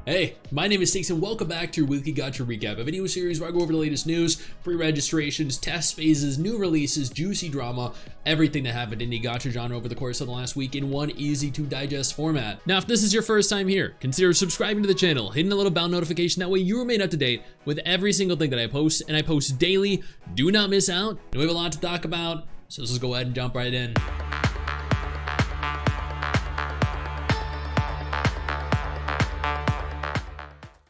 Hey, my name is Stix and welcome back to your weekly Gacha recap, a video series where I go over the latest news, pre-registrations, test phases, new releases, juicy drama, everything that happened in the Gacha genre over the course of the last week in one easy to digest format. Now, if this is your first time here, consider subscribing to the channel, hitting the little bell notification, that way you remain up to date with every single thing that I post, and I post daily. Do not miss out, and we have a lot to talk about, so let's just go ahead and jump right in.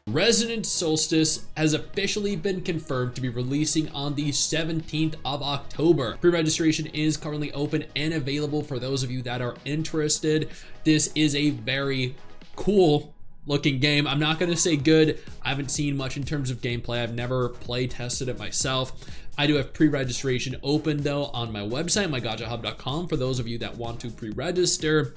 Resident Solstice has officially been confirmed to be releasing on the 17th of October. Pre-registration is currently open and available for those of you that are interested. This is a very cool looking game. I'm not gonna say good. I haven't seen much in terms of gameplay. I've never play tested it myself. I do have pre-registration open though on my website, mygachahub.com, for those of you that want to pre-register.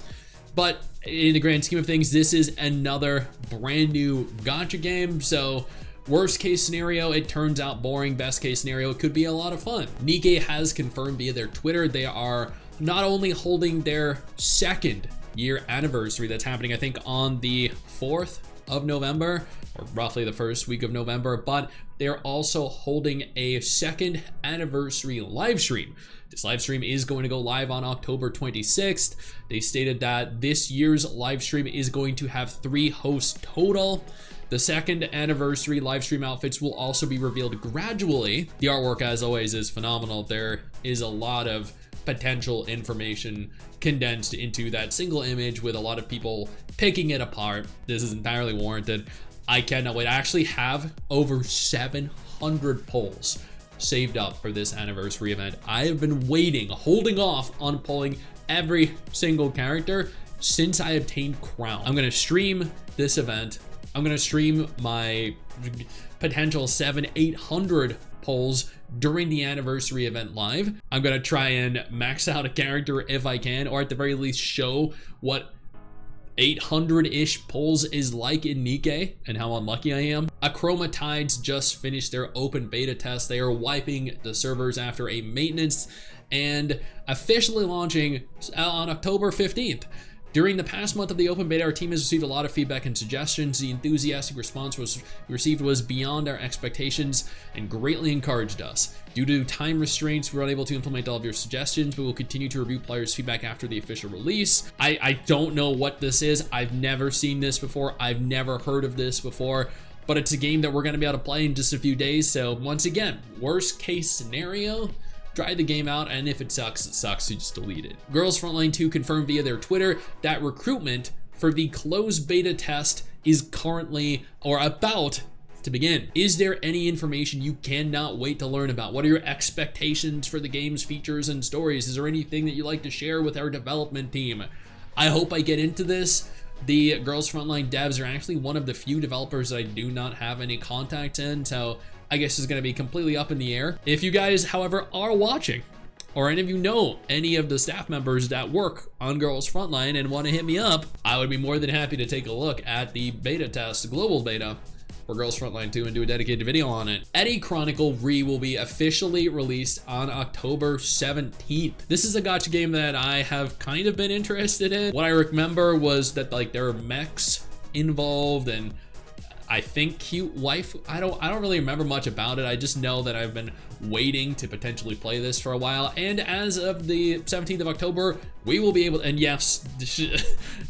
But in the grand scheme of things, this is another brand new Gacha game. So worst case scenario, it turns out boring. Best case scenario, it could be a lot of fun. Nikke has confirmed via their Twitter they are not only holding their second year anniversary that's happening, I think on the 4th of November, or roughly the first week of November, but they're also holding a second anniversary live stream. This live stream is going to go live on October 26th. They stated that this year's live stream is going to have 3 hosts total. The second anniversary live stream outfits will also be revealed gradually. The artwork, as always, is phenomenal. There is a lot of potential information condensed into that single image with a lot of people picking it apart. This is entirely warranted. I cannot wait. I actually have over 700 polls saved up for this anniversary event. I have been waiting, holding off on pulling every single character since I obtained Crown. I'm gonna stream this event. I'm gonna stream my potential 700-800 polls during the anniversary event live. I'm gonna try and max out a character if I can, or at the very least show what 800-ish polls is like in Nikke and how unlucky I am. Achroma Tides just finished their open beta test. They are wiping the servers after a maintenance and officially launching on October 15th. During the past month of the open beta, our team has received a lot of feedback and suggestions. The enthusiastic response we received was beyond our expectations and greatly encouraged us. Due to time restraints, we were unable to implement all of your suggestions, but we'll continue to review players' feedback after the official release. I don't know what this is. I've never seen this before. I've never heard of this before, but it's a game that we're going to be able to play in just a few days. So once again, worst case scenario, try the game out, and if it sucks, you just delete it. Girls Frontline 2 confirmed via their Twitter that recruitment for the closed beta test is currently or about to begin. Is there any information you cannot wait to learn about? What are your expectations for the game's features and stories? Is there anything that you'd like to share with our development team? I hope I get into this. The Girls Frontline devs are actually one of the few developers that I do not have any contacts in, so I guess it's going to be completely up in the air. If you guys, however, are watching, or any of you know any of the staff members that work on Girls Frontline and want to hit me up, I would be more than happy to take a look at the beta test, global beta, for Girls Frontline 2 and do a dedicated video on it. Ete Chronicle will be officially released on October 17th. This is a gacha game that I have kind of been interested in. What I remember was that like there are mechs involved and I think cute wife. I don't really remember much about it. I just know that I've been waiting to potentially play this for a while, and as of the 17th of October, we will be able, and yes,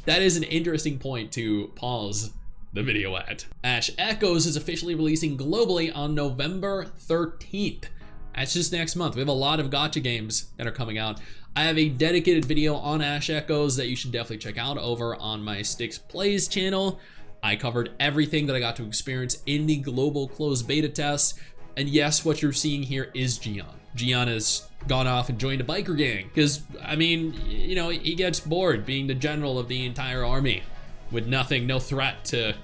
that is an interesting point to pause the video at. Ash Echoes is officially releasing globally on November 13th. That's just next month. We have a lot of gacha games that are coming out. I have a dedicated video on Ash Echoes that you should definitely check out over on my Stix Plays channel. I covered everything that I got to experience in the global closed beta test. And yes, what you're seeing here is Gian. Gian has gone off and joined a biker gang because, I mean, you know, he gets bored being the general of the entire army with nothing, no threat to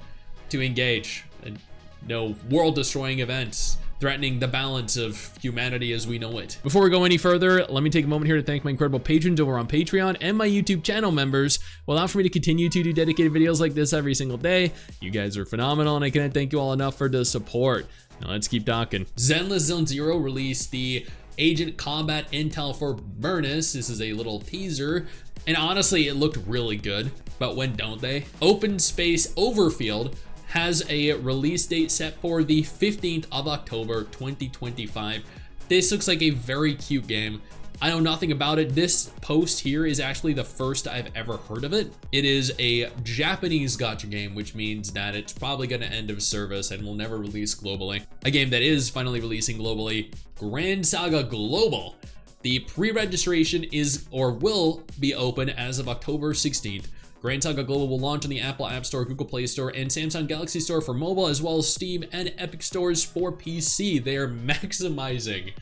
engage, and no world-destroying events threatening the balance of humanity as we know it. Before we go any further, let me take a moment here to thank my incredible patrons over on Patreon and my YouTube channel members who allow for me to continue to do dedicated videos like this every single day. You guys are phenomenal, and I can't thank you all enough for the support. Now let's keep talking. Zenless Zone Zero released the Agent Combat Intel for Everness. This is a little teaser, and honestly, it looked really good, but when don't they? OpenSpace Overfield has a release date set for the 15th of October 2025. This looks like a very cute game. I know nothing about it. This post here is actually the first I've ever heard of it. It is a Japanese gacha game, which means that it's probably going to end of service and will never release globally. A game that is finally releasing globally, GRAN Saga Global. The pre-registration is or will be open as of October 16th. GRAN Saga Global will launch on the Apple App Store, Google Play Store, and Samsung Galaxy Store for mobile, as well as Steam and Epic Stores for PC. They are maximizing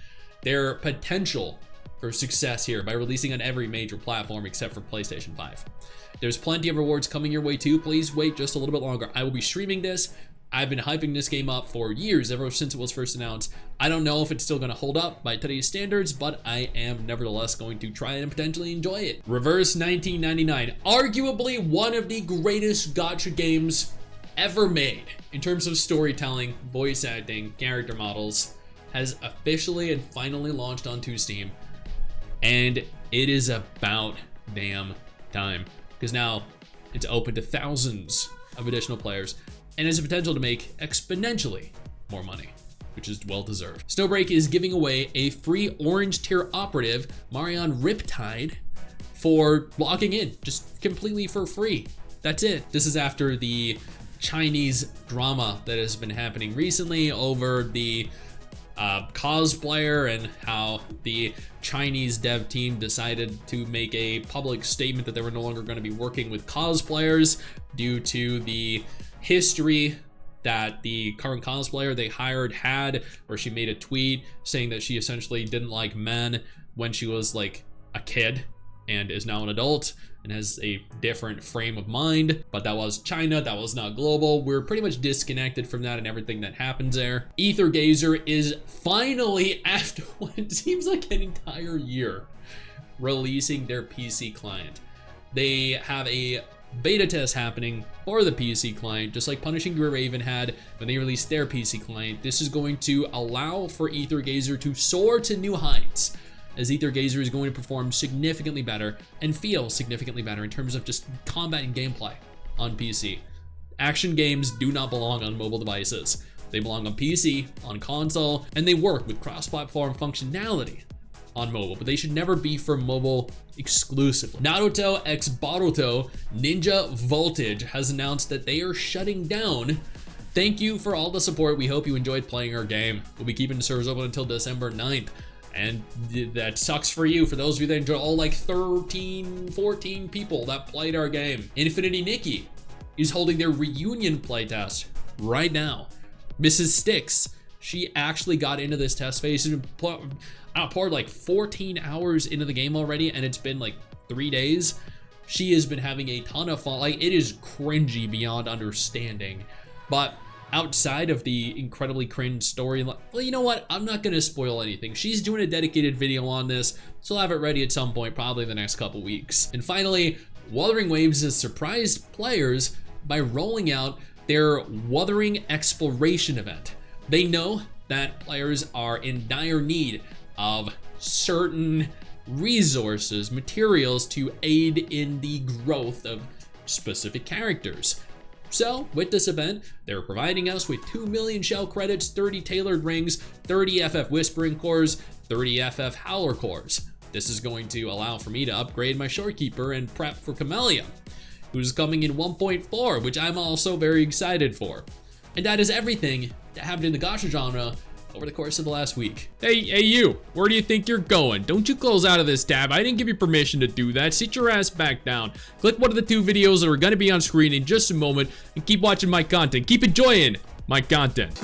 their potential for success here by releasing on every major platform except for PlayStation 5. There's plenty of rewards coming your way too. Please wait just a little bit longer. I will be streaming this. I've been hyping this game up for years, ever since it was first announced. I don't know if it's still going to hold up by today's standards, but I am nevertheless going to try and potentially enjoy it. Reverse 1999, arguably one of the greatest gacha games ever made in terms of storytelling, voice acting, character models, has officially and finally launched onto Steam. And it is about damn time, because now it's open to thousands of additional players and has the potential to make exponentially more money, which is well deserved. Snowbreak is giving away a free orange tier operative, Marion Riptide, for logging in, just completely for free. That's it. This is after the Chinese drama that has been happening recently over the cosplayer and how the Chinese dev team decided to make a public statement that they were no longer going to be working with cosplayers due to the history that the current cosplayer they hired had, where she made a tweet saying that she essentially didn't like men when she was like a kid and is now an adult and has a different frame of mind. But that was China, that was not global. We're pretty much disconnected from that and everything that happens there. Aether Gazer is finally, after what seems like an entire year, releasing their PC client. They have a beta test happening for the PC client, just like Punishing Your Raven had when they released their PC client. This is going to allow for Aether Gazer to soar to new heights, as Aether Gazer is going to perform significantly better and feel significantly better in terms of just combat and gameplay on PC. Action games do not belong on mobile devices. They belong on PC, on console, and they work with cross-platform functionality on mobile, but they should never be for mobile exclusively. Naruto x Boruto Ninja Voltage has announced that they are shutting down. Thank you for all the support. We hope you enjoyed playing our game. We'll be keeping the servers open until December 9th. And that sucks for you, for those of you that enjoy, all like 13, 14 people that played our game. Infinity Nikki is holding their reunion playtest right now. Mrs. Stix, she actually got into this test phase. She's been poured like 14 hours into the game already, and it's been like 3 days. She has been having a ton of fun. Like, it is cringy beyond understanding. But outside of the incredibly cringe story, well, you know what? I'm not gonna spoil anything. She's doing a dedicated video on this, so I'll have it ready at some point, probably the next couple weeks. And finally, Wuthering Waves has surprised players by rolling out their Wuthering Exploration event. They know that players are in dire need of certain resources, materials to aid in the growth of specific characters. So, with this event, they're providing us with 2 million shell credits, 30 tailored rings, 30 FF Whispering cores, 30 FF Howler cores. This is going to allow for me to upgrade my Shorekeeper and prep for Camellia, who's coming in 1.4, which I'm also very excited for. And that is everything that happened in the gacha genre over the course of the last week. Hey you, where do you think you're going? Don't you close out of this tab. I didn't give you permission to do that. Sit your ass back down. Click one of the 2 videos that are gonna be on screen in just a moment and keep watching my content. Keep enjoying my content.